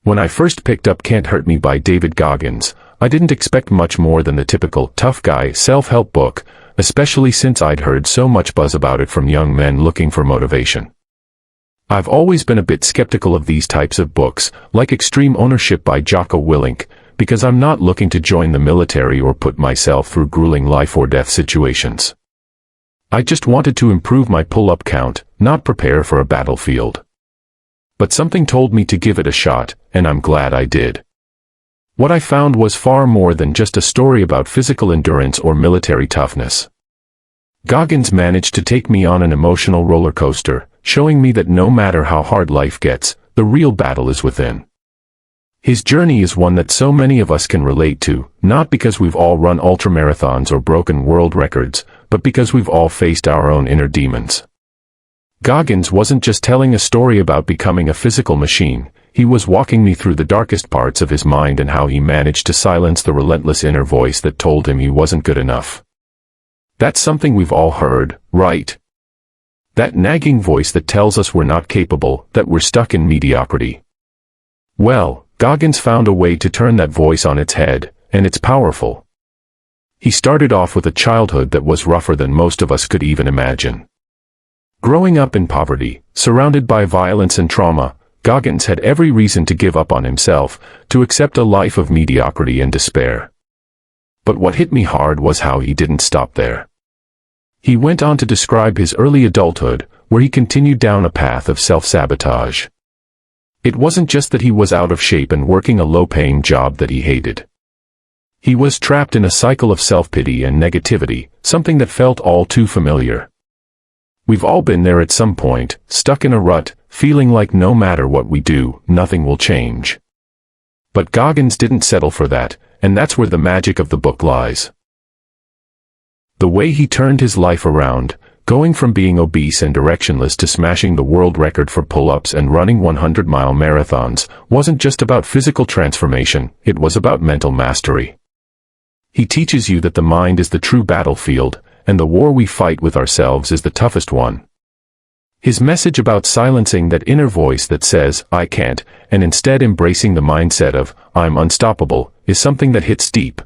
When I first picked up Can't Hurt Me by David Goggins, I didn't expect much more than the typical tough guy self-help book, especially since I'd heard so much buzz about it from young men looking for motivation. I've always been a bit skeptical of these types of books, like Extreme Ownership by Jocko Willink, because I'm not looking to join the military or put myself through grueling life-or-death situations. I just wanted to improve my pull-up count, not prepare for a battlefield. But something told me to give it a shot, and I'm glad I did. What I found was far more than just a story about physical endurance or military toughness. Goggins managed to take me on an emotional roller coaster, showing me that no matter how hard life gets, the real battle is within. His journey is one that so many of us can relate to, not because we've all run ultramarathons or broken world records, but because we've all faced our own inner demons. Goggins wasn't just telling a story about becoming a physical machine, he was walking me through the darkest parts of his mind and how he managed to silence the relentless inner voice that told him he wasn't good enough. That's something we've all heard, right? That nagging voice that tells us we're not capable, that we're stuck in mediocrity. Well, Goggins found a way to turn that voice on its head, and it's powerful. He started off with a childhood that was rougher than most of us could even imagine. Growing up in poverty, surrounded by violence and trauma, Goggins had every reason to give up on himself, to accept a life of mediocrity and despair. But what hit me hard was how he didn't stop there. He went on to describe his early adulthood, where he continued down a path of self-sabotage. It wasn't just that he was out of shape and working a low-paying job that he hated. He was trapped in a cycle of self-pity and negativity, something that felt all too familiar. We've all been there at some point, stuck in a rut, feeling like no matter what we do, nothing will change. But Goggins didn't settle for that, and that's where the magic of the book lies. The way he turned his life around, going from being obese and directionless to smashing the world record for pull-ups and running 100-mile marathons, wasn't just about physical transformation, it was about mental mastery. He teaches you that the mind is the true battlefield, and the war we fight with ourselves is the toughest one. His message about silencing that inner voice that says, "I can't," and instead embracing the mindset of, "I'm unstoppable," is something that hits deep.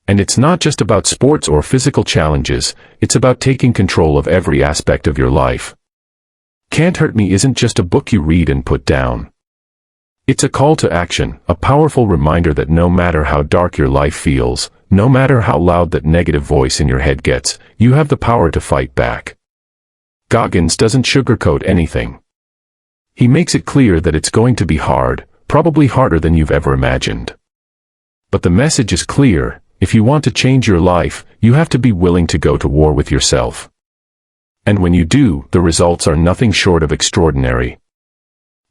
And it's not just about sports or physical challenges, it's about taking control of every aspect of your life. Can't Hurt Me isn't just a book you read and put down. It's a call to action, a powerful reminder that no matter how dark your life feels, no matter how loud that negative voice in your head gets, you have the power to fight back. Goggins doesn't sugarcoat anything. He makes it clear that it's going to be hard, probably harder than you've ever imagined. But the message is clear: if you want to change your life, you have to be willing to go to war with yourself. And when you do, the results are nothing short of extraordinary.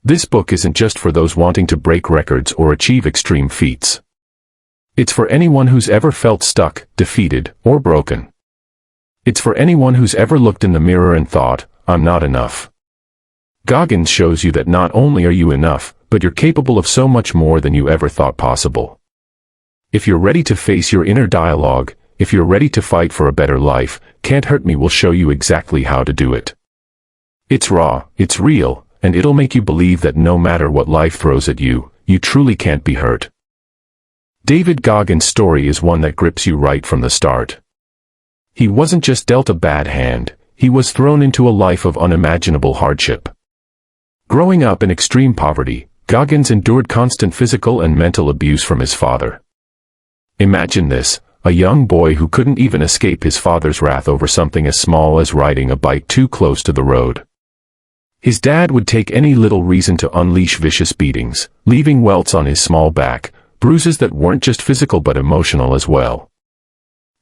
This book isn't just for those wanting to break records or achieve extreme feats. It's for anyone who's ever felt stuck, defeated, or broken. It's for anyone who's ever looked in the mirror and thought, "I'm not enough." Goggins shows you that not only are you enough, but you're capable of so much more than you ever thought possible. If you're ready to face your inner dialogue, if you're ready to fight for a better life, Can't Hurt Me will show you exactly how to do it. It's raw, it's real, and it'll make you believe that no matter what life throws at you, you truly can't be hurt. David Goggins' story is one that grips you right from the start. He wasn't just dealt a bad hand, he was thrown into a life of unimaginable hardship. Growing up in extreme poverty, Goggins endured constant physical and mental abuse from his father. Imagine this, a young boy who couldn't even escape his father's wrath over something as small as riding a bike too close to the road. His dad would take any little reason to unleash vicious beatings, leaving welts on his small back, bruises that weren't just physical but emotional as well.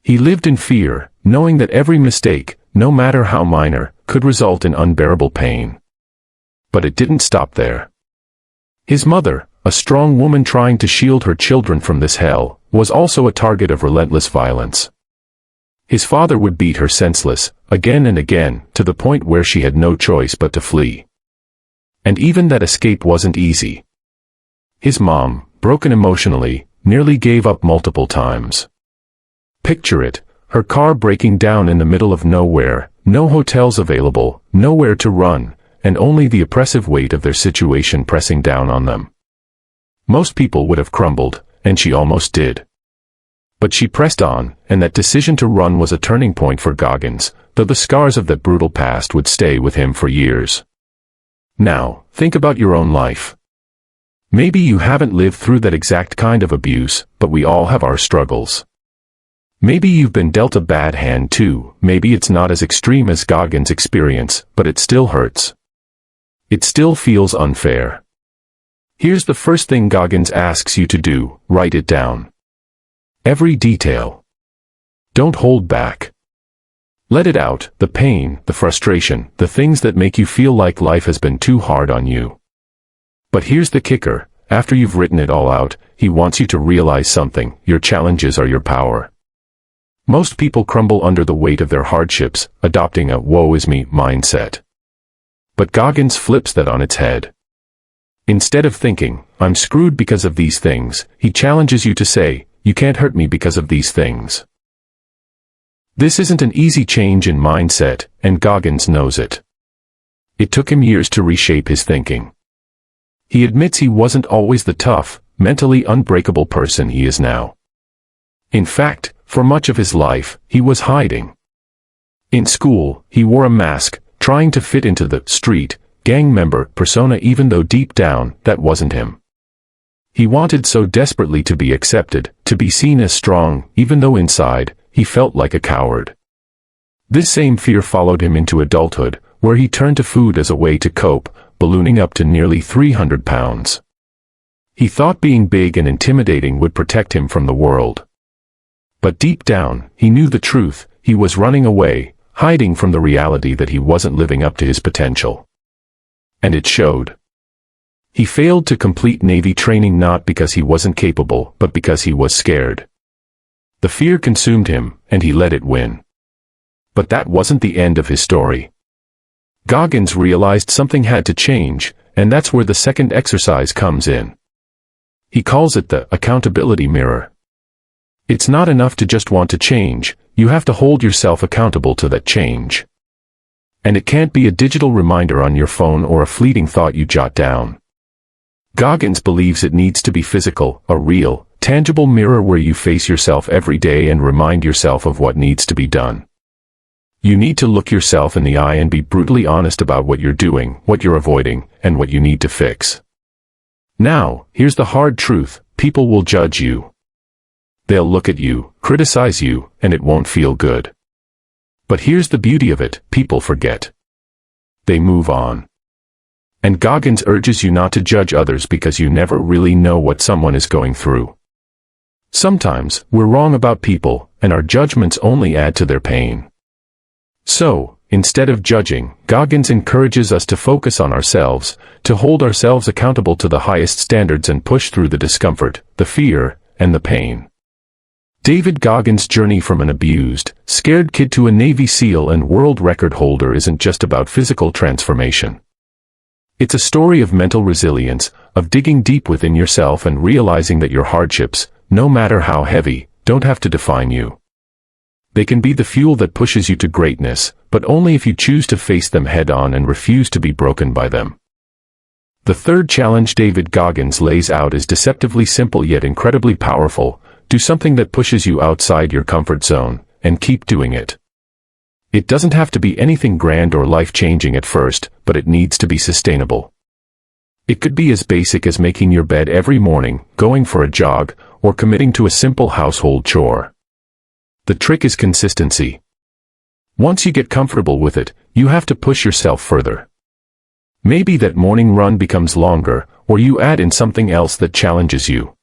He lived in fear, knowing that every mistake, no matter how minor, could result in unbearable pain. But it didn't stop there. His mother, a strong woman trying to shield her children from this hell, was also a target of relentless violence. His father would beat her senseless, again and again, to the point where she had no choice but to flee. And even that escape wasn't easy. His mom, broken emotionally, nearly gave up multiple times. Picture it, her car breaking down in the middle of nowhere, no hotels available, nowhere to run, and only the oppressive weight of their situation pressing down on them. Most people would have crumbled, and she almost did. But she pressed on, and that decision to run was a turning point for Goggins, though the scars of that brutal past would stay with him for years. Now, think about your own life. Maybe you haven't lived through that exact kind of abuse, but we all have our struggles. Maybe you've been dealt a bad hand too. Maybe it's not as extreme as Goggins' experience, but it still hurts. It still feels unfair. Here's the first thing Goggins asks you to do: write it down. Every detail. Don't hold back. Let it out, the pain, the frustration, the things that make you feel like life has been too hard on you. But here's the kicker: after you've written it all out, he wants you to realize something: your challenges are your power. Most people crumble under the weight of their hardships, adopting a woe is me mindset. But Goggins flips that on its head. Instead of thinking, I'm screwed because of these things, he challenges you to say, you can't hurt me because of these things. This isn't an easy change in mindset, and Goggins knows it. It took him years to reshape his thinking. He admits he wasn't always the tough, mentally unbreakable person he is now. In fact, for much of his life, he was hiding. In school, he wore a mask, trying to fit into the street gang member persona, even though deep down, that wasn't him. He wanted so desperately to be accepted, to be seen as strong, even though inside, he felt like a coward. This same fear followed him into adulthood, where he turned to food as a way to cope, ballooning up to nearly 300 pounds. He thought being big and intimidating would protect him from the world. But deep down, he knew the truth: he was running away, hiding from the reality that he wasn't living up to his potential. And it showed. He failed to complete Navy training not because he wasn't capable, but because he was scared. The fear consumed him, and he let it win. But that wasn't the end of his story. Goggins realized something had to change, and that's where the second exercise comes in. He calls it the accountability mirror. It's not enough to just want to change, you have to hold yourself accountable to that change. And it can't be a digital reminder on your phone or a fleeting thought you jot down. Goggins believes it needs to be physical, a real, tangible mirror where you face yourself every day and remind yourself of what needs to be done. You need to look yourself in the eye and be brutally honest about what you're doing, what you're avoiding, and what you need to fix. Now, here's the hard truth: people will judge you. They'll look at you, criticize you, and it won't feel good. But here's the beauty of it: people forget. They move on. And Goggins urges you not to judge others because you never really know what someone is going through. Sometimes, we're wrong about people, and our judgments only add to their pain. So, instead of judging, Goggins encourages us to focus on ourselves, to hold ourselves accountable to the highest standards and push through the discomfort, the fear, and the pain. David Goggins' journey from an abused, scared kid to a Navy SEAL and world record holder isn't just about physical transformation. It's a story of mental resilience, of digging deep within yourself and realizing that your hardships, no matter how heavy, don't have to define you. They can be the fuel that pushes you to greatness, but only if you choose to face them head-on and refuse to be broken by them. The third challenge David Goggins lays out is deceptively simple yet incredibly powerful: do something that pushes you outside your comfort zone, and keep doing it. It doesn't have to be anything grand or life-changing at first, but it needs to be sustainable. It could be as basic as making your bed every morning, going for a jog, or committing to a simple household chore. The trick is consistency. Once you get comfortable with it, you have to push yourself further. Maybe that morning run becomes longer, or you add in something else that challenges you.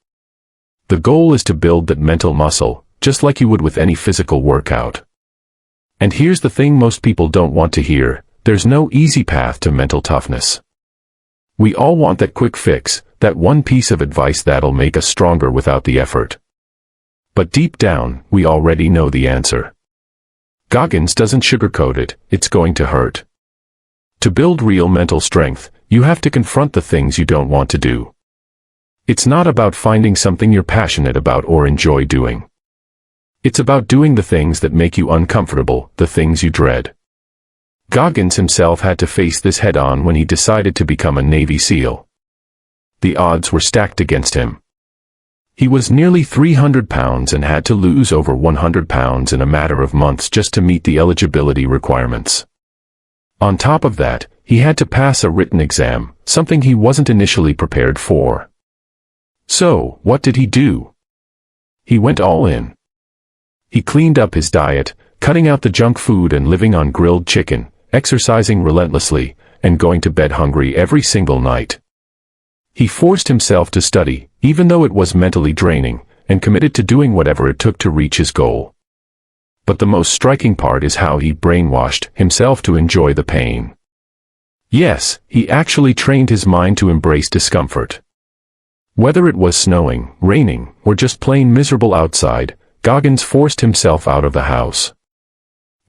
The goal is to build that mental muscle, just like you would with any physical workout. And here's the thing most people don't want to hear: there's no easy path to mental toughness. We all want that quick fix, that one piece of advice that'll make us stronger without the effort. But deep down, we already know the answer. Goggins doesn't sugarcoat it: it's going to hurt. To build real mental strength, you have to confront the things you don't want to do. It's not about finding something you're passionate about or enjoy doing. It's about doing the things that make you uncomfortable, the things you dread. Goggins himself had to face this head-on when he decided to become a Navy SEAL. The odds were stacked against him. He was nearly 300 pounds and had to lose over 100 pounds in a matter of months just to meet the eligibility requirements. On top of that, he had to pass a written exam, something he wasn't initially prepared for. So, what did he do? He went all in. He cleaned up his diet, cutting out the junk food and living on grilled chicken, exercising relentlessly, and going to bed hungry every single night. He forced himself to study, even though it was mentally draining, and committed to doing whatever it took to reach his goal. But the most striking part is how he brainwashed himself to enjoy the pain. Yes, he actually trained his mind to embrace discomfort. Whether it was snowing, raining, or just plain miserable outside, Goggins forced himself out of the house.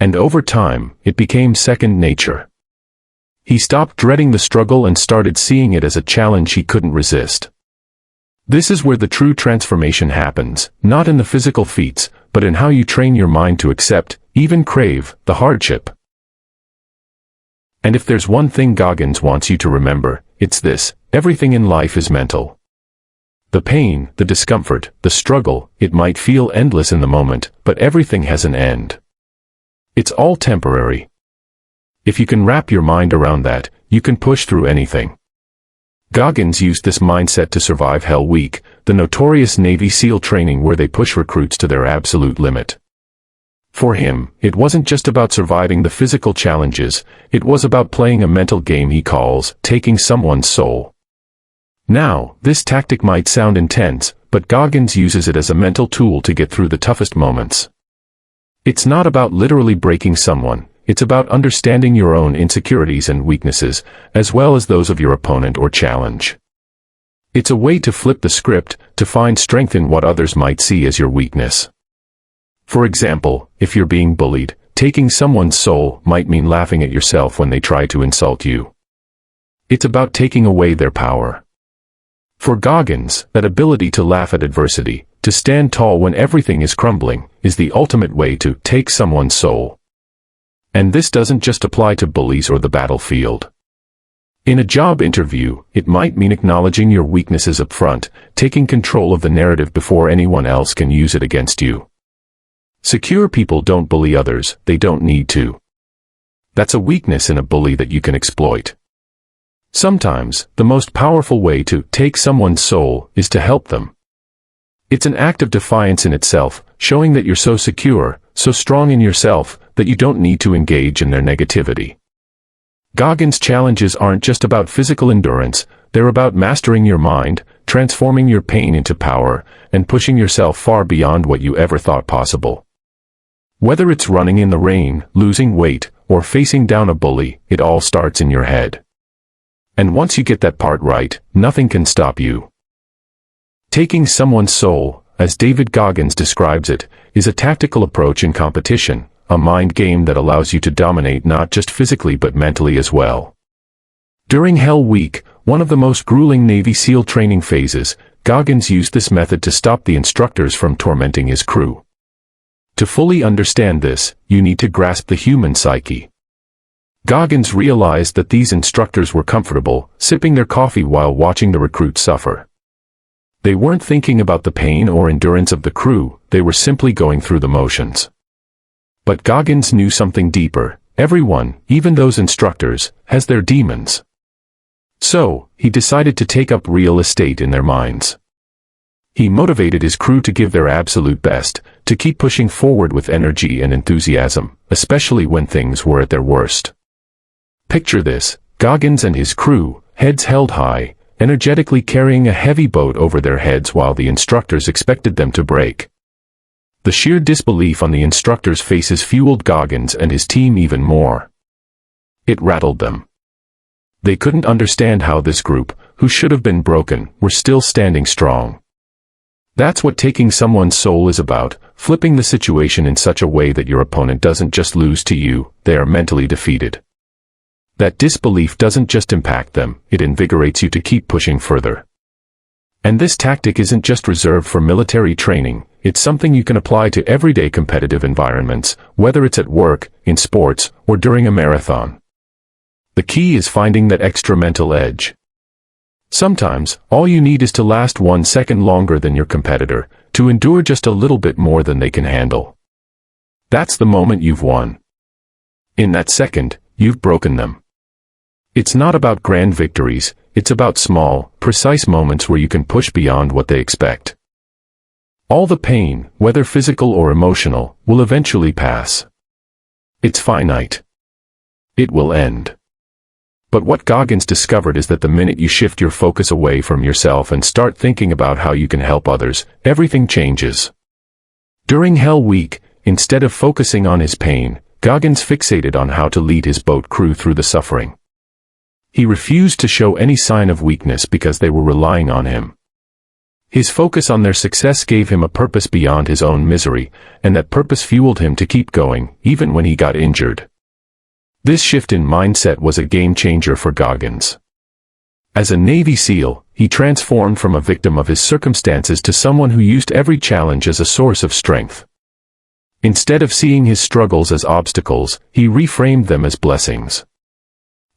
And over time, it became second nature. He stopped dreading the struggle and started seeing it as a challenge he couldn't resist. This is where the true transformation happens, not in the physical feats, but in how you train your mind to accept, even crave, the hardship. And if there's one thing Goggins wants you to remember, it's this: everything in life is mental. The pain, the discomfort, the struggle, it might feel endless in the moment, but everything has an end. It's all temporary. If you can wrap your mind around that, you can push through anything. Goggins used this mindset to survive Hell Week, the notorious Navy SEAL training where they push recruits to their absolute limit. For him, it wasn't just about surviving the physical challenges, it was about playing a mental game he calls taking someone's soul. Now, this tactic might sound intense, but Goggins uses it as a mental tool to get through the toughest moments. It's not about literally breaking someone. It's about understanding your own insecurities and weaknesses, as well as those of your opponent or challenge. It's a way to flip the script, to find strength in what others might see as your weakness. For example, if you're being bullied, taking someone's soul might mean laughing at yourself when they try to insult you. It's about taking away their power. For Goggins, that ability to laugh at adversity, to stand tall when everything is crumbling, is the ultimate way to take someone's soul. And this doesn't just apply to bullies or the battlefield. In a job interview, it might mean acknowledging your weaknesses up front, taking control of the narrative before anyone else can use it against you. Secure people don't bully others, they don't need to. That's a weakness in a bully that you can exploit. Sometimes, the most powerful way to take someone's soul is to help them. It's an act of defiance in itself, showing that you're so secure, so strong in yourself, that you don't need to engage in their negativity. Goggins' challenges aren't just about physical endurance, they're about mastering your mind, transforming your pain into power, and pushing yourself far beyond what you ever thought possible. Whether it's running in the rain, losing weight, or facing down a bully, it all starts in your head. And once you get that part right, nothing can stop you. Taking someone's soul, as David Goggins describes it, is a tactical approach in competition, a mind game that allows you to dominate not just physically but mentally as well. During Hell Week, one of the most grueling Navy SEAL training phases, Goggins used this method to stop the instructors from tormenting his crew. To fully understand this, you need to grasp the human psyche. Goggins realized that these instructors were comfortable, sipping their coffee while watching the recruits suffer. They weren't thinking about the pain or endurance of the crew, they were simply going through the motions. But Goggins knew something deeper. Everyone, even those instructors, has their demons. So, he decided to take up real estate in their minds. He motivated his crew to give their absolute best, to keep pushing forward with energy and enthusiasm, especially when things were at their worst. Picture this: Goggins and his crew, heads held high, energetically carrying a heavy boat over their heads while the instructors expected them to break. The sheer disbelief on the instructors' faces fueled Goggins and his team even more. It rattled them. They couldn't understand how this group, who should have been broken, were still standing strong. That's what taking someone's soul is about, flipping the situation in such a way that your opponent doesn't just lose to you, they are mentally defeated. That disbelief doesn't just impact them, it invigorates you to keep pushing further. And this tactic isn't just reserved for military training, it's something you can apply to everyday competitive environments, whether it's at work, in sports, or during a marathon. The key is finding that extra mental edge. Sometimes, all you need is to last 1 second longer than your competitor, to endure just a little bit more than they can handle. That's the moment you've won. In that second, you've broken them. It's not about grand victories, it's about small, precise moments where you can push beyond what they expect. All the pain, whether physical or emotional, will eventually pass. It's finite. It will end. But what Goggins discovered is that the minute you shift your focus away from yourself and start thinking about how you can help others, everything changes. During Hell Week, instead of focusing on his pain, Goggins fixated on how to lead his boat crew through the suffering. He refused to show any sign of weakness because they were relying on him. His focus on their success gave him a purpose beyond his own misery, and that purpose fueled him to keep going, even when he got injured. This shift in mindset was a game changer for Goggins. As a Navy SEAL, he transformed from a victim of his circumstances to someone who used every challenge as a source of strength. Instead of seeing his struggles as obstacles, he reframed them as blessings.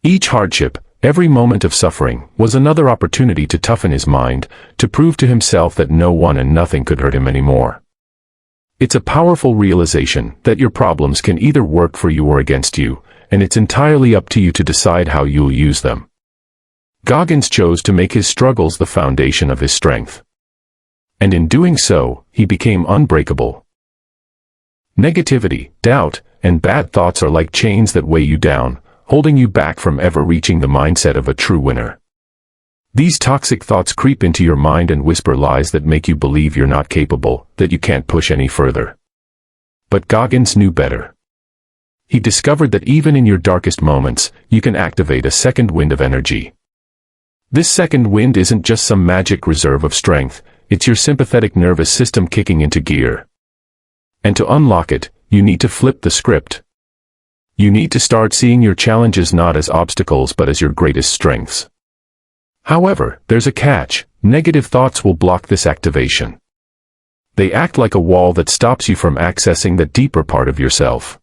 Each hardship, every moment of suffering, was another opportunity to toughen his mind, to prove to himself that no one and nothing could hurt him anymore. It's a powerful realization that your problems can either work for you or against you, and it's entirely up to you to decide how you'll use them. Goggins chose to make his struggles the foundation of his strength. And in doing so, he became unbreakable. Negativity, doubt, and bad thoughts are like chains that weigh you down, holding you back from ever reaching the mindset of a true winner. These toxic thoughts creep into your mind and whisper lies that make you believe you're not capable, that you can't push any further. But Goggins knew better. He discovered that even in your darkest moments, you can activate a second wind of energy. This second wind isn't just some magic reserve of strength, it's your sympathetic nervous system kicking into gear. And to unlock it, you need to flip the script. You need to start seeing your challenges not as obstacles but as your greatest strengths. However, there's a catch: negative thoughts will block this activation. They act like a wall that stops you from accessing the deeper part of yourself.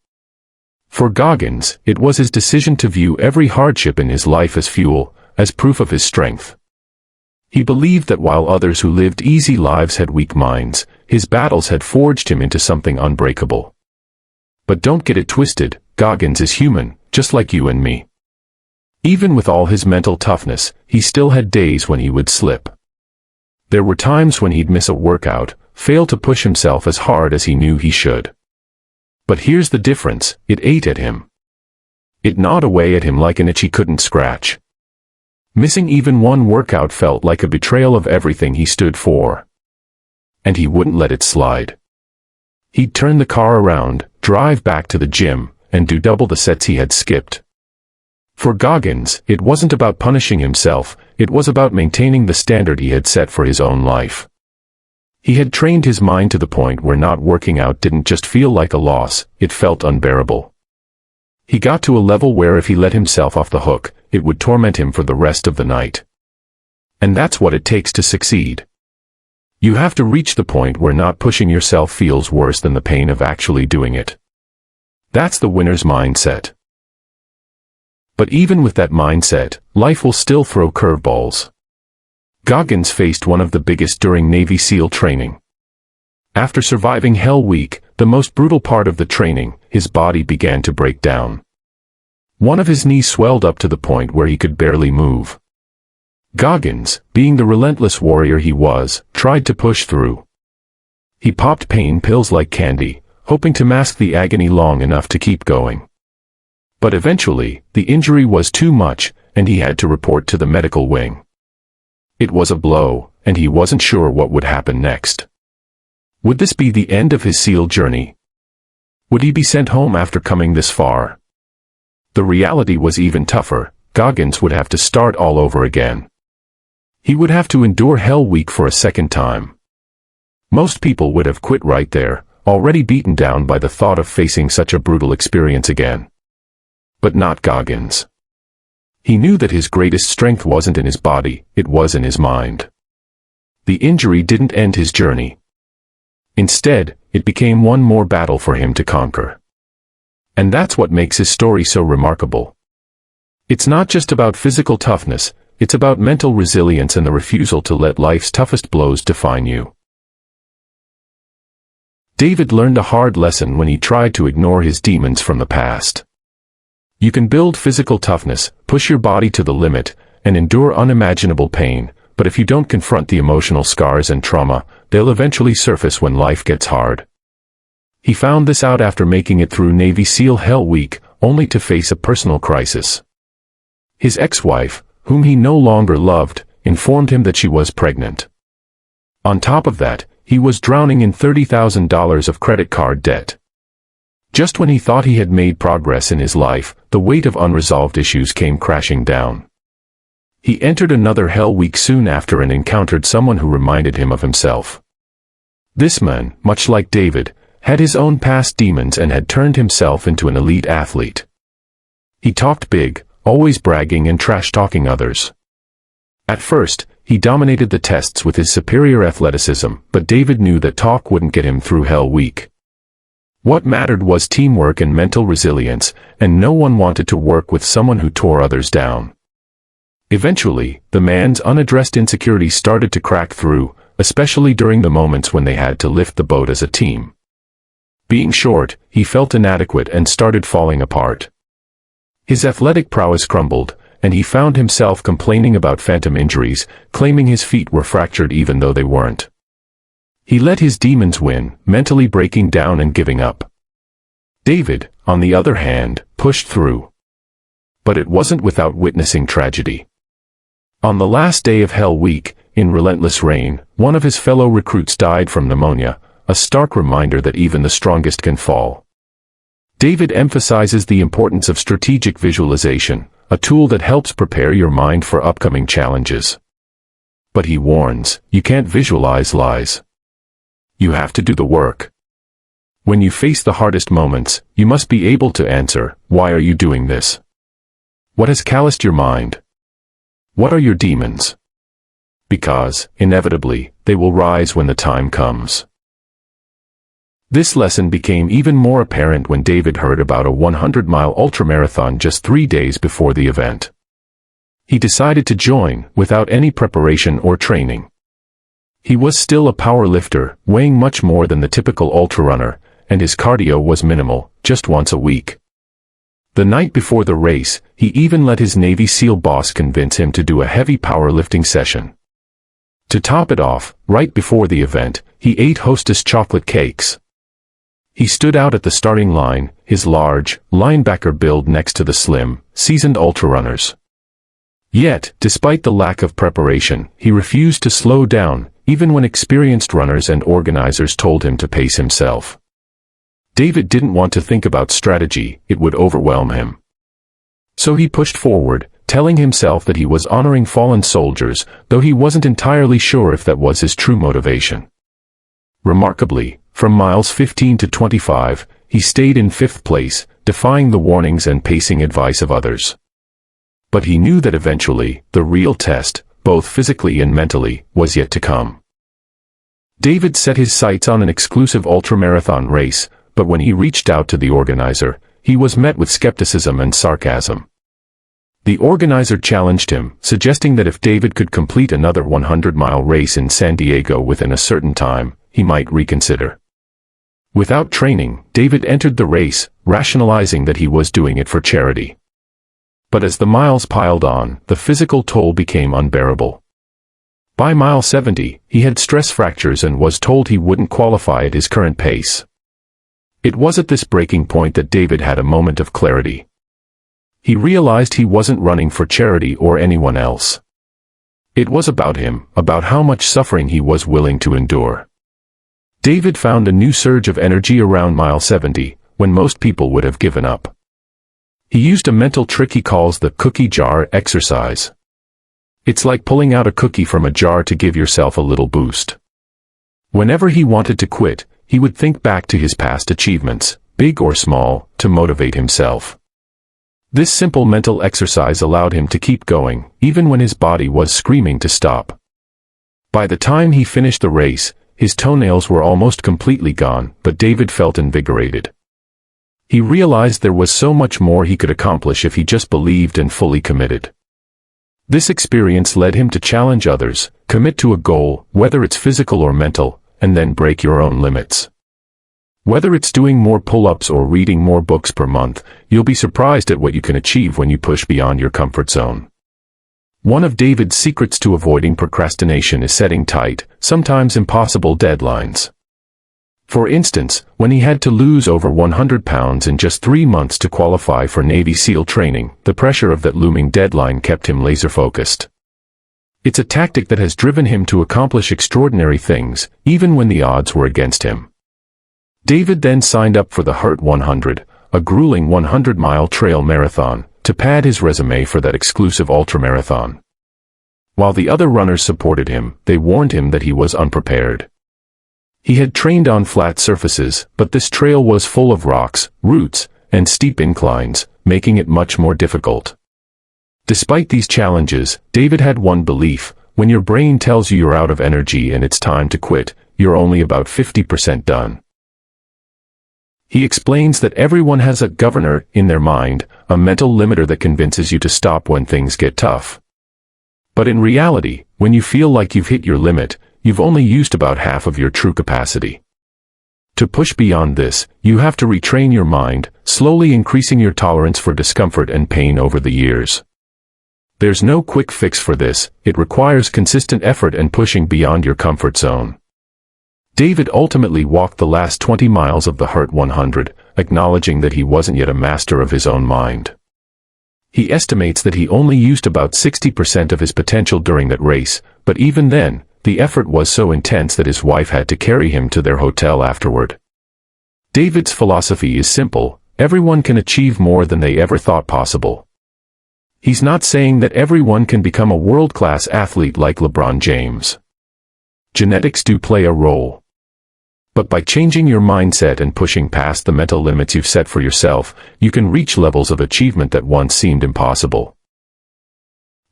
For Goggins, it was his decision to view every hardship in his life as fuel, as proof of his strength. He believed that while others who lived easy lives had weak minds, his battles had forged him into something unbreakable. But don't get it twisted, Goggins is human, just like you and me. Even with all his mental toughness, he still had days when he would slip. There were times when he'd miss a workout, fail to push himself as hard as he knew he should. But here's the difference: it ate at him. It gnawed away at him like an itch he couldn't scratch. Missing even one workout felt like a betrayal of everything he stood for. And he wouldn't let it slide. He'd turn the car around, drive back to the gym, and do double the sets he had skipped. For Goggins, it wasn't about punishing himself, it was about maintaining the standard he had set for his own life. He had trained his mind to the point where not working out didn't just feel like a loss, it felt unbearable. He got to a level where if he let himself off the hook, it would torment him for the rest of the night. And that's what it takes to succeed. You have to reach the point where not pushing yourself feels worse than the pain of actually doing it. That's the winner's mindset. But even with that mindset, life will still throw curveballs. Goggins faced one of the biggest during Navy SEAL training. After surviving Hell Week, the most brutal part of the training, his body began to break down. One of his knees swelled up to the point where he could barely move. Goggins, being the relentless warrior he was, tried to push through. He popped pain pills like candy, hoping to mask the agony long enough to keep going. But eventually, the injury was too much, and he had to report to the medical wing. It was a blow, and he wasn't sure what would happen next. Would this be the end of his SEAL journey? Would he be sent home after coming this far? The reality was even tougher: Goggins would have to start all over again. He would have to endure Hell Week for a second time. Most people would have quit right there, already beaten down by the thought of facing such a brutal experience again. But not Goggins. He knew that his greatest strength wasn't in his body, it was in his mind. The injury didn't end his journey. Instead, it became one more battle for him to conquer. And that's what makes his story so remarkable. It's not just about physical toughness, it's about mental resilience and the refusal to let life's toughest blows define you. David learned a hard lesson when he tried to ignore his demons from the past. You can build physical toughness, push your body to the limit, and endure unimaginable pain, but if you don't confront the emotional scars and trauma, they'll eventually surface when life gets hard. He found this out after making it through Navy SEAL Hell Week, only to face a personal crisis. His ex-wife, whom he no longer loved, informed him that she was pregnant. On top of that, he was drowning in $30,000 of credit card debt. Just when he thought he had made progress in his life, the weight of unresolved issues came crashing down. He entered another hell week soon after and encountered someone who reminded him of himself. This man, much like David, had his own past demons and had turned himself into an elite athlete. He talked big, always bragging and trash-talking others. At first, he dominated the tests with his superior athleticism, but David knew that talk wouldn't get him through Hell Week. What mattered was teamwork and mental resilience, and no one wanted to work with someone who tore others down. Eventually, the man's unaddressed insecurities started to crack through, especially during the moments when they had to lift the boat as a team. Being short, he felt inadequate and started falling apart. His athletic prowess crumbled, and he found himself complaining about phantom injuries, claiming his feet were fractured even though they weren't. He let his demons win, mentally breaking down and giving up. David, on the other hand, pushed through. But it wasn't without witnessing tragedy. On the last day of Hell Week, in relentless rain, one of his fellow recruits died from pneumonia, a stark reminder that even the strongest can fall. David emphasizes the importance of strategic visualization, a tool that helps prepare your mind for upcoming challenges. But he warns, you can't visualize lies. You have to do the work. When you face the hardest moments, you must be able to answer, why are you doing this? What has calloused your mind? What are your demons? Because, inevitably, they will rise when the time comes. This lesson became even more apparent when David heard about a 100-mile ultramarathon just 3 days before the event. He decided to join, without any preparation or training. He was still a power lifter, weighing much more than the typical ultrarunner, and his cardio was minimal, just once a week. The night before the race, he even let his Navy SEAL boss convince him to do a heavy powerlifting session. To top it off, right before the event, he ate Hostess chocolate cakes. He stood out at the starting line, his large, linebacker build next to the slim, seasoned ultrarunners. Yet, despite the lack of preparation, he refused to slow down, even when experienced runners and organizers told him to pace himself. David didn't want to think about strategy, it would overwhelm him. So he pushed forward, telling himself that he was honoring fallen soldiers, though he wasn't entirely sure if that was his true motivation. Remarkably, from miles 15 to 25, he stayed in 5th place, defying the warnings and pacing advice of others. But he knew that eventually, the real test, both physically and mentally, was yet to come. David set his sights on an exclusive ultramarathon race, but when he reached out to the organizer, he was met with skepticism and sarcasm. The organizer challenged him, suggesting that if David could complete another 100-mile race in San Diego within a certain time, he might reconsider. Without training, David entered the race, rationalizing that he was doing it for charity. But as the miles piled on, the physical toll became unbearable. By mile 70, he had stress fractures and was told he wouldn't qualify at his current pace. It was at this breaking point that David had a moment of clarity. He realized he wasn't running for charity or anyone else. It was about him, about how much suffering he was willing to endure. David found a new surge of energy around mile 70, when most people would have given up. He used a mental trick he calls the cookie jar exercise. It's like pulling out a cookie from a jar to give yourself a little boost. Whenever he wanted to quit, he would think back to his past achievements, big or small, to motivate himself. This simple mental exercise allowed him to keep going, even when his body was screaming to stop. By the time he finished the race, his toenails were almost completely gone, but David felt invigorated. He realized there was so much more he could accomplish if he just believed and fully committed. This experience led him to challenge others, commit to a goal, whether it's physical or mental, and then break your own limits. Whether it's doing more pull-ups or reading more books per month, you'll be surprised at what you can achieve when you push beyond your comfort zone. One of David's secrets to avoiding procrastination is setting tight, sometimes impossible deadlines. For instance, when he had to lose over 100 pounds in just 3 months to qualify for Navy SEAL training, the pressure of that looming deadline kept him laser-focused. It's a tactic that has driven him to accomplish extraordinary things, even when the odds were against him. David then signed up for the Hurt 100, a grueling 100-mile trail marathon, to pad his resume for that exclusive ultramarathon. While the other runners supported him, they warned him that he was unprepared. He had trained on flat surfaces, but this trail was full of rocks, roots, and steep inclines, making it much more difficult. Despite these challenges, David had one belief: when your brain tells you you're out of energy and it's time to quit, you're only about 50% done. He explains that everyone has a governor in their mind, a mental limiter that convinces you to stop when things get tough. But in reality, when you feel like you've hit your limit, you've only used about half of your true capacity. To push beyond this, you have to retrain your mind, slowly increasing your tolerance for discomfort and pain over the years. There's no quick fix for this. It requires consistent effort and pushing beyond your comfort zone. David ultimately walked the last 20 miles of the Hurt 100, acknowledging that he wasn't yet a master of his own mind. He estimates that he only used about 60% of his potential during that race, but even then, the effort was so intense that his wife had to carry him to their hotel afterward. David's philosophy is simple: everyone can achieve more than they ever thought possible. He's not saying that everyone can become a world-class athlete like LeBron James. Genetics do play a role. But by changing your mindset and pushing past the mental limits you've set for yourself, you can reach levels of achievement that once seemed impossible.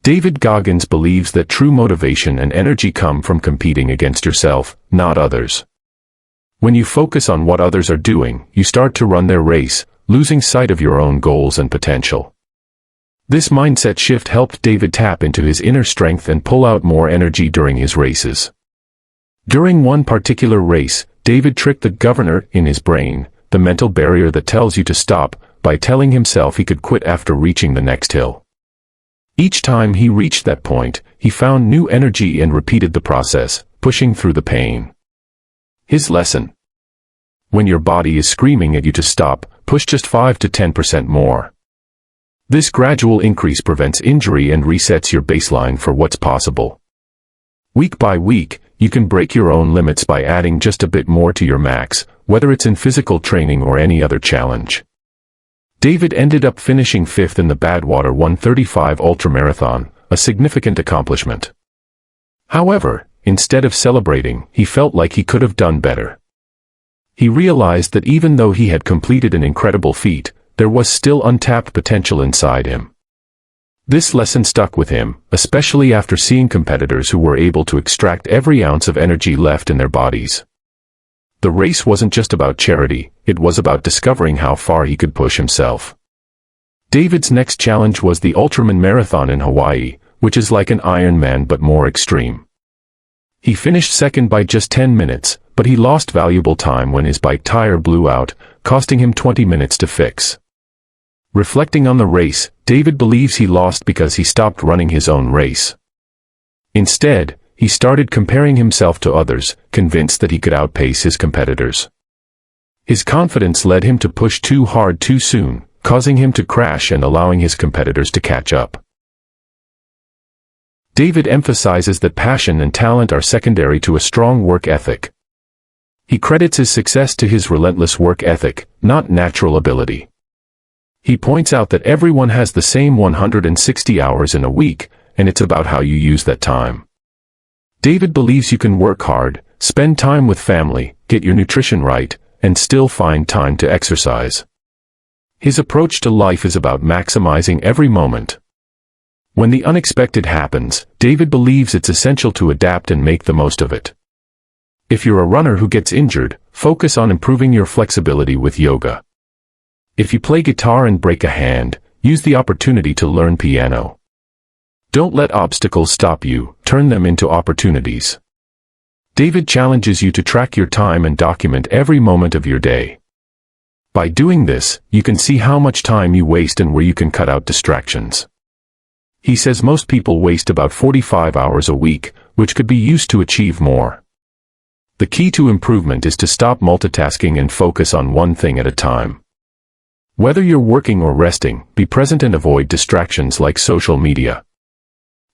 David Goggins believes that true motivation and energy come from competing against yourself, not others. When you focus on what others are doing, you start to run their race, losing sight of your own goals and potential. This mindset shift helped David tap into his inner strength and pull out more energy during his races. During one particular race, David tricked the governor in his brain, the mental barrier that tells you to stop, by telling himself he could quit after reaching the next hill. Each time he reached that point, he found new energy and repeated the process, pushing through the pain. His lesson: when your body is screaming at you to stop, push just 5 to 10% more. This gradual increase prevents injury and resets your baseline for what's possible. Week by week, you can break your own limits by adding just a bit more to your max, whether it's in physical training or any other challenge. David ended up finishing 5th in the Badwater 135 ultramarathon, a significant accomplishment. However, instead of celebrating, he felt like he could have done better. He realized that even though he had completed an incredible feat, there was still untapped potential inside him. This lesson stuck with him, especially after seeing competitors who were able to extract every ounce of energy left in their bodies. The race wasn't just about charity, it was about discovering how far he could push himself. David's next challenge was the Ultraman Marathon in Hawaii, which is like an Ironman but more extreme. He finished second by just 10 minutes, but he lost valuable time when his bike tire blew out, costing him 20 minutes to fix. Reflecting on the race, David believes he lost because he stopped running his own race. Instead, he started comparing himself to others, convinced that he could outpace his competitors. His confidence led him to push too hard too soon, causing him to crash and allowing his competitors to catch up. David emphasizes that passion and talent are secondary to a strong work ethic. He credits his success to his relentless work ethic, not natural ability. He points out that everyone has the same 160 hours in a week, and it's about how you use that time. David believes you can work hard, spend time with family, get your nutrition right, and still find time to exercise. His approach to life is about maximizing every moment. When the unexpected happens, David believes it's essential to adapt and make the most of it. If you're a runner who gets injured, focus on improving your flexibility with yoga. If you play guitar and break a hand, use the opportunity to learn piano. Don't let obstacles stop you, turn them into opportunities. David challenges you to track your time and document every moment of your day. By doing this, you can see how much time you waste and where you can cut out distractions. He says most people waste about 45 hours a week, which could be used to achieve more. The key to improvement is to stop multitasking and focus on one thing at a time. Whether you're working or resting, be present and avoid distractions like social media.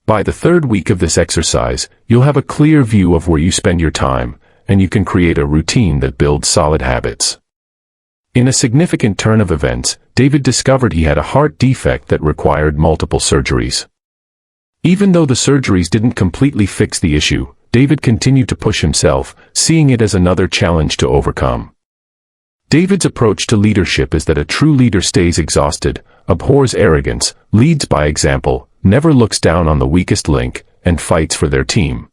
By the third week of this exercise, you'll have a clear view of where you spend your time, and you can create a routine that builds solid habits. In a significant turn of events, David discovered he had a heart defect that required multiple surgeries. Even though the surgeries didn't completely fix the issue, David continued to push himself, seeing it as another challenge to overcome. David's approach to leadership is that a true leader stays exhausted, abhors arrogance, leads by example, never looks down on the weakest link, and fights for their team.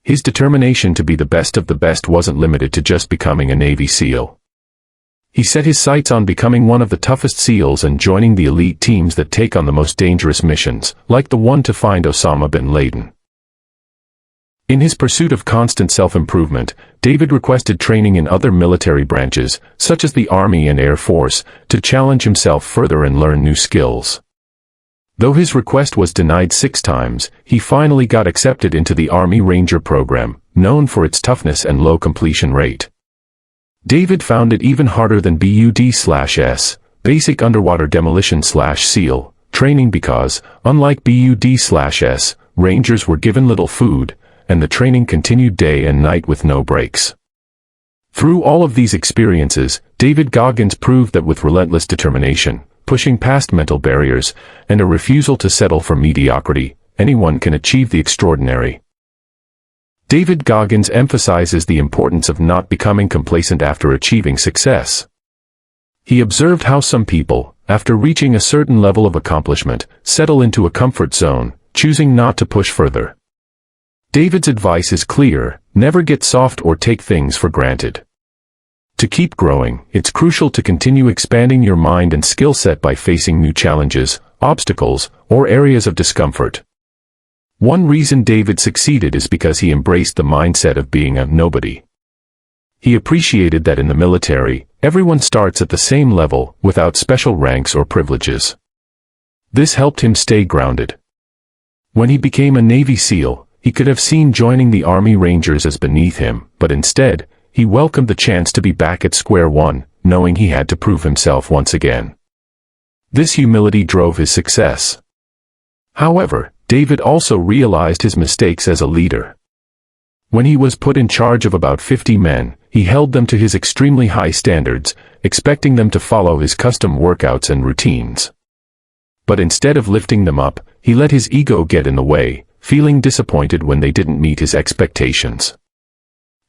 His determination to be the best of the best wasn't limited to just becoming a Navy SEAL. He set his sights on becoming one of the toughest SEALs and joining the elite teams that take on the most dangerous missions, like the one to find Osama bin Laden. In his pursuit of constant self-improvement, David requested training in other military branches, such as the Army and Air Force, to challenge himself further and learn new skills. Though his request was denied 6 times, he finally got accepted into the Army Ranger program, known for its toughness and low completion rate. David found it even harder than BUD/S, Basic Underwater Demolition/SEAL, training because, unlike BUD/S, Rangers were given little food, and the training continued day and night with no breaks. Through all of these experiences, David Goggins proved that with relentless determination, pushing past mental barriers, and a refusal to settle for mediocrity, anyone can achieve the extraordinary. David Goggins emphasizes the importance of not becoming complacent after achieving success. He observed how some people, after reaching a certain level of accomplishment, settle into a comfort zone, choosing not to push further. David's advice is clear: never get soft or take things for granted. To keep growing, it's crucial to continue expanding your mind and skill set by facing new challenges, obstacles, or areas of discomfort. One reason David succeeded is because he embraced the mindset of being a nobody. He appreciated that in the military, everyone starts at the same level, without special ranks or privileges. This helped him stay grounded. When he became a Navy SEAL, he could have seen joining the Army Rangers as beneath him, but instead, he welcomed the chance to be back at square one, knowing he had to prove himself once again. This humility drove his success. However, David also realized his mistakes as a leader. When he was put in charge of about 50 men, he held them to his extremely high standards, expecting them to follow his custom workouts and routines. But instead of lifting them up, he let his ego get in the way, feeling disappointed when they didn't meet his expectations.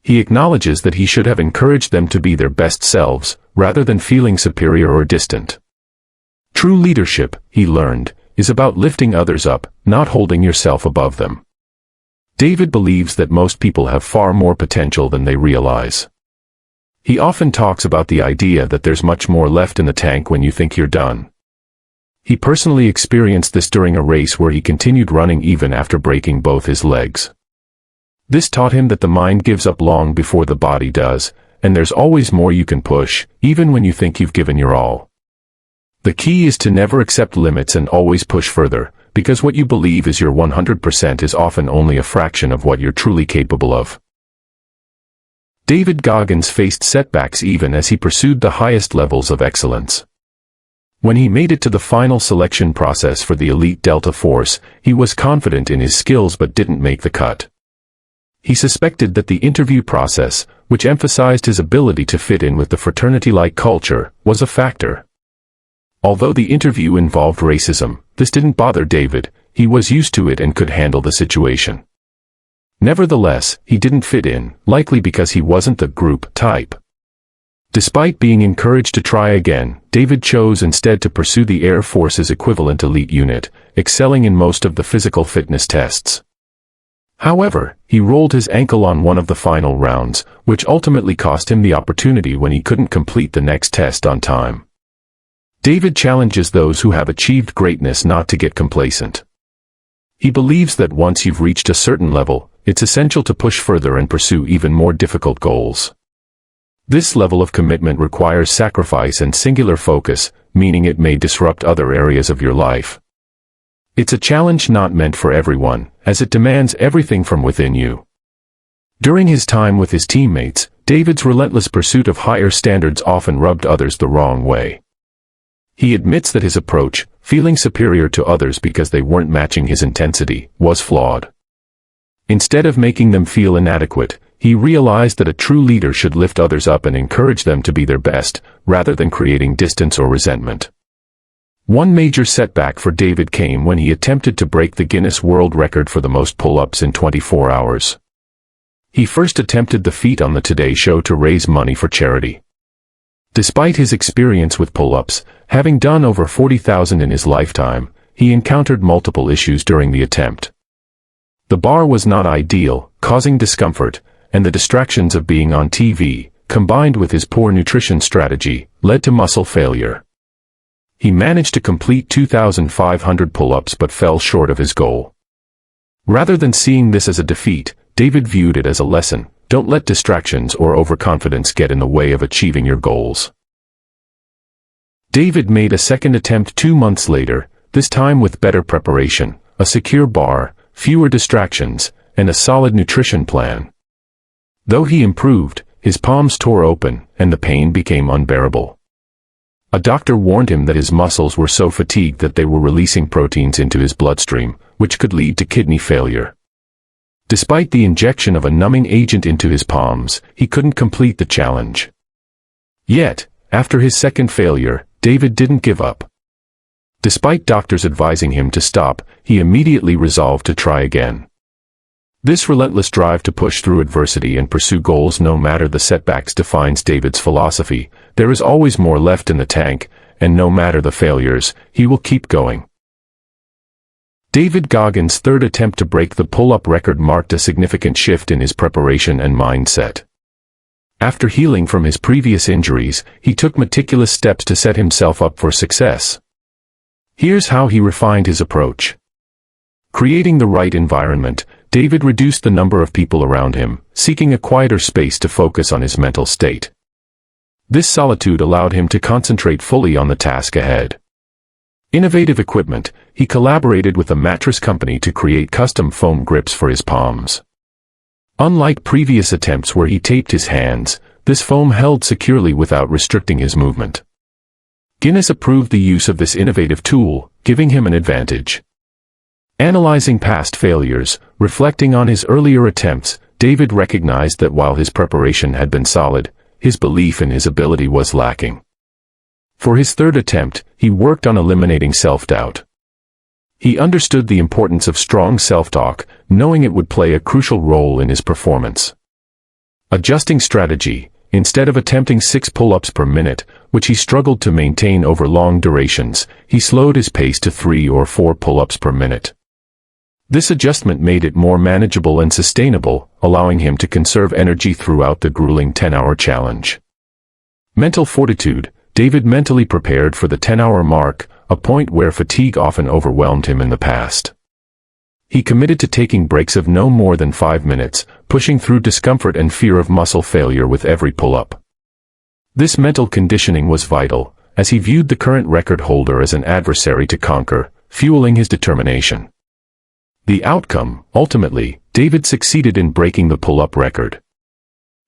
He acknowledges that he should have encouraged them to be their best selves, rather than feeling superior or distant. True leadership, he learned, is about lifting others up, not holding yourself above them. David believes that most people have far more potential than they realize. He often talks about the idea that there's much more left in the tank when you think you're done. He personally experienced this during a race where he continued running even after breaking both his legs. This taught him that the mind gives up long before the body does, and there's always more you can push, even when you think you've given your all. The key is to never accept limits and always push further, because what you believe is your 100% is often only a fraction of what you're truly capable of. David Goggins faced setbacks even as he pursued the highest levels of excellence. When he made it to the final selection process for the elite Delta Force, he was confident in his skills but didn't make the cut. He suspected that the interview process, which emphasized his ability to fit in with the fraternity-like culture, was a factor. Although the interview involved racism, this didn't bother David. He was used to it and could handle the situation. Nevertheless, he didn't fit in, likely because he wasn't the group type. Despite being encouraged to try again, David chose instead to pursue the Air Force's equivalent elite unit, excelling in most of the physical fitness tests. However, he rolled his ankle on one of the final rounds, which ultimately cost him the opportunity when he couldn't complete the next test on time. David challenges those who have achieved greatness not to get complacent. He believes that once you've reached a certain level, it's essential to push further and pursue even more difficult goals. This level of commitment requires sacrifice and singular focus, meaning it may disrupt other areas of your life. It's a challenge not meant for everyone, as it demands everything from within you. During his time with his teammates, David's relentless pursuit of higher standards often rubbed others the wrong way. He admits that his approach, feeling superior to others because they weren't matching his intensity, was flawed. Instead of making them feel inadequate, he realized that a true leader should lift others up and encourage them to be their best, rather than creating distance or resentment. One major setback for David came when he attempted to break the Guinness World Record for the most pull-ups in 24 hours. He first attempted the feat on the Today Show to raise money for charity. Despite his experience with pull-ups, having done over 40,000 in his lifetime, he encountered multiple issues during the attempt. The bar was not ideal, causing discomfort, and the distractions of being on TV, combined with his poor nutrition strategy, led to muscle failure. He managed to complete 2,500 pull-ups but fell short of his goal. Rather than seeing this as a defeat, David viewed it as a lesson. Don't let distractions or overconfidence get in the way of achieving your goals. David made a second attempt 2 months later, this time with better preparation, a secure bar, fewer distractions, and a solid nutrition plan. Though he improved, his palms tore open, and the pain became unbearable. A doctor warned him that his muscles were so fatigued that they were releasing proteins into his bloodstream, which could lead to kidney failure. Despite the injection of a numbing agent into his palms, he couldn't complete the challenge. Yet, after his second failure, David didn't give up. Despite doctors advising him to stop, he immediately resolved to try again. This relentless drive to push through adversity and pursue goals no matter the setbacks defines David's philosophy. There is always more left in the tank, and no matter the failures, he will keep going. David Goggins' third attempt to break the pull-up record marked a significant shift in his preparation and mindset. After healing from his previous injuries, he took meticulous steps to set himself up for success. Here's how he refined his approach. Creating the right environment, David reduced the number of people around him, seeking a quieter space to focus on his mental state. This solitude allowed him to concentrate fully on the task ahead. Innovative equipment, he collaborated with a mattress company to create custom foam grips for his palms. Unlike previous attempts where he taped his hands, this foam held securely without restricting his movement. Guinness approved the use of this innovative tool, giving him an advantage. Analyzing past failures, reflecting on his earlier attempts, David recognized that while his preparation had been solid, his belief in his ability was lacking. For his third attempt, he worked on eliminating self-doubt. He understood the importance of strong self-talk, knowing it would play a crucial role in his performance. Adjusting strategy, instead of attempting 6 pull-ups per minute, which he struggled to maintain over long durations, he slowed his pace to 3 or 4 pull-ups per minute. This adjustment made it more manageable and sustainable, allowing him to conserve energy throughout the grueling 10-hour challenge. Mental fortitude. David mentally prepared for the 10-hour mark, a point where fatigue often overwhelmed him in the past. He committed to taking breaks of no more than 5 minutes, pushing through discomfort and fear of muscle failure with every pull-up. This mental conditioning was vital, as he viewed the current record holder as an adversary to conquer, fueling his determination. The outcome, ultimately, David succeeded in breaking the pull-up record.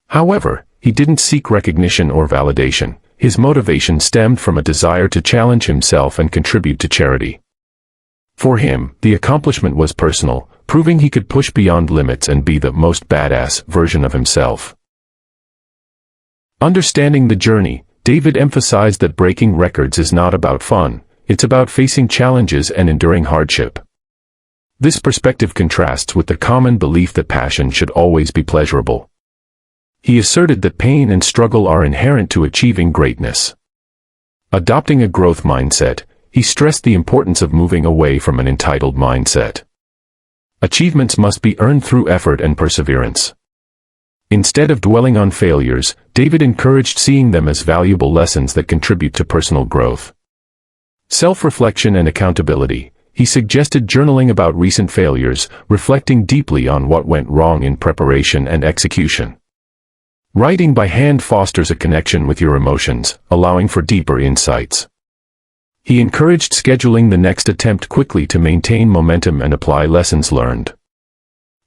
However, he didn't seek recognition or validation. His motivation stemmed from a desire to challenge himself and contribute to charity. For him, the accomplishment was personal, proving he could push beyond limits and be the most badass version of himself. Understanding the journey, David emphasized that breaking records is not about fun, it's about facing challenges and enduring hardship. This perspective contrasts with the common belief that passion should always be pleasurable. He asserted that pain and struggle are inherent to achieving greatness. Adopting a growth mindset, he stressed the importance of moving away from an entitled mindset. Achievements must be earned through effort and perseverance. Instead of dwelling on failures, David encouraged seeing them as valuable lessons that contribute to personal growth. Self-reflection and accountability. He suggested journaling about recent failures, reflecting deeply on what went wrong in preparation and execution. Writing by hand fosters a connection with your emotions, allowing for deeper insights. He encouraged scheduling the next attempt quickly to maintain momentum and apply lessons learned.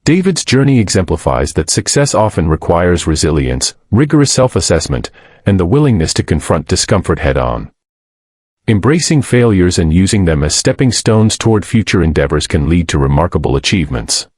David's journey exemplifies that success often requires resilience, rigorous self-assessment, and the willingness to confront discomfort head-on. Embracing failures and using them as stepping stones toward future endeavors can lead to remarkable achievements.